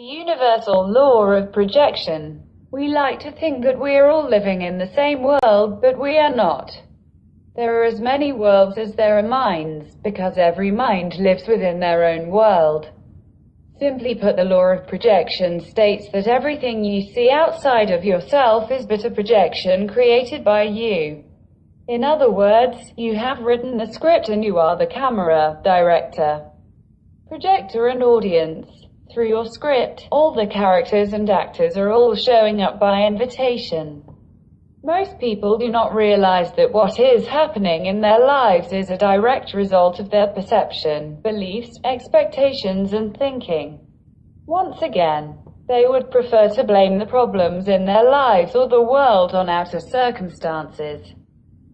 The universal law of projection. We like to think that we are all living in the same world, but we are not. There are as many worlds as there are minds, because every mind lives within their own world. Simply put, the law of projection states that everything you see outside of yourself is but a projection created by you. In other words, you have written the script and you are the camera, director, projector and audience. Through your script, all the characters and actors are all showing up by invitation. Most people do not realize that what is happening in their lives is a direct result of their perception, beliefs, expectations and thinking. Once again, they would prefer to blame the problems in their lives or the world on outer circumstances.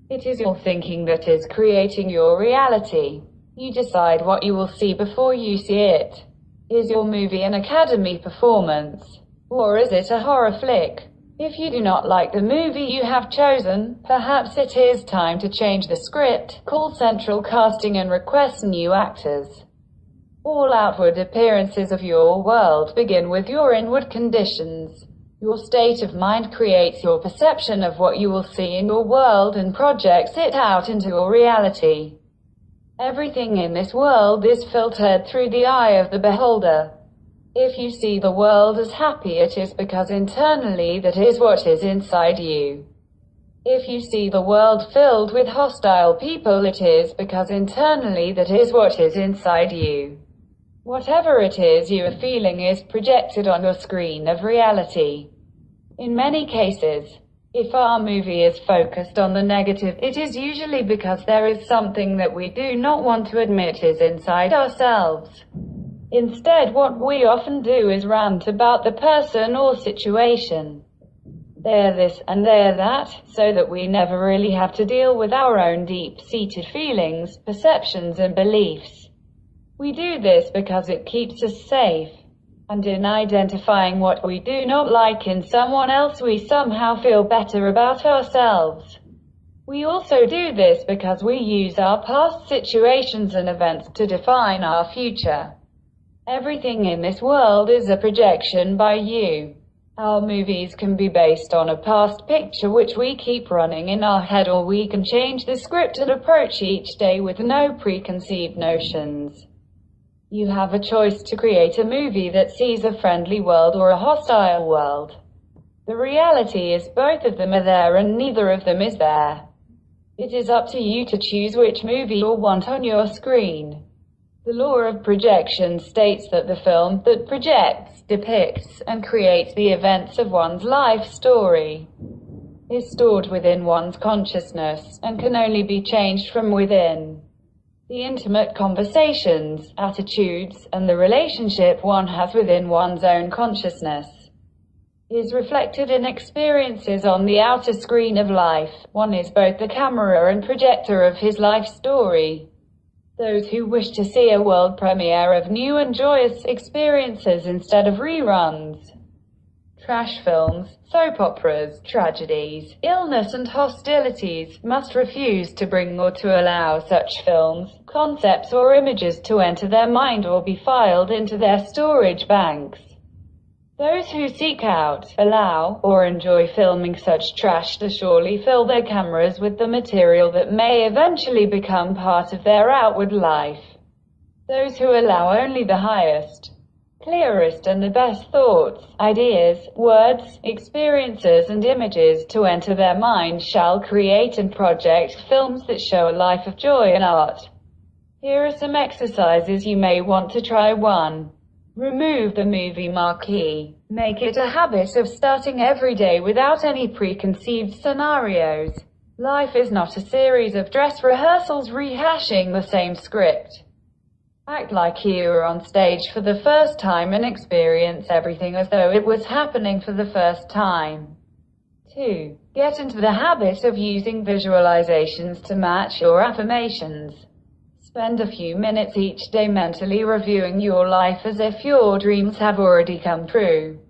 It is your thinking that is creating your reality. You decide what you will see before you see it. Is your movie an Academy performance? Or is it a horror flick? If you do not like the movie you have chosen, perhaps it is time to change the script, call central casting and request new actors. All outward appearances of your world begin with your inward conditions. Your state of mind creates your perception of what you will see in your world and projects it out into your reality. Everything in this world is filtered through the eye of the beholder. If you see the world as happy, it is because internally that is what is inside you. If you see the world filled with hostile people, it is because internally that is what is inside you. Whatever it is you are feeling is projected on your screen of reality. In many cases, if our movie is focused on the negative, it is usually because there is something that we do not want to admit is inside ourselves. Instead, what we often do is rant about the person or situation. They're this and they're that, so that we never really have to deal with our own deep-seated feelings, perceptions and beliefs. We do this because it keeps us safe. And in identifying what we do not like in someone else, we somehow feel better about ourselves. We also do this because we use our past situations and events to define our future. Everything in this world is a projection by you. Our movies can be based on a past picture which we keep running in our head, or we can change the script and approach each day with no preconceived notions. You have a choice to create a movie that sees a friendly world or a hostile world. The reality is both of them are there and neither of them is there. It is up to you to choose which movie you want on your screen. The law of projection states that the film that projects, depicts, and creates the events of one's life story is stored within one's consciousness and can only be changed from within. The intimate conversations, attitudes, and the relationship one has within one's own consciousness is reflected in experiences on the outer screen of life. One is both the camera and projector of his life story. Those who wish to see a world premiere of new and joyous experiences instead of reruns, trash films, soap operas, tragedies, illness and hostilities, must refuse to bring or to allow such films, concepts or images to enter their mind or be filed into their storage banks. Those who seek out, allow, or enjoy filming such trash to surely fill their cameras with the material that may eventually become part of their outward life. Those who allow only the highest, clearest and the best thoughts, ideas, words, experiences and images to enter their mind shall create and project films that show a life of joy and art. Here are some exercises you may want to try. 1. Remove the movie marquee. Make it a habit of starting every day without any preconceived scenarios. Life is not a series of dress rehearsals rehashing the same script. Act like you are on stage for the first time and experience everything as though it was happening for the first time. 2. Get into the habit of using visualizations to match your affirmations. Spend a few minutes each day mentally reviewing your life as if your dreams have already come true.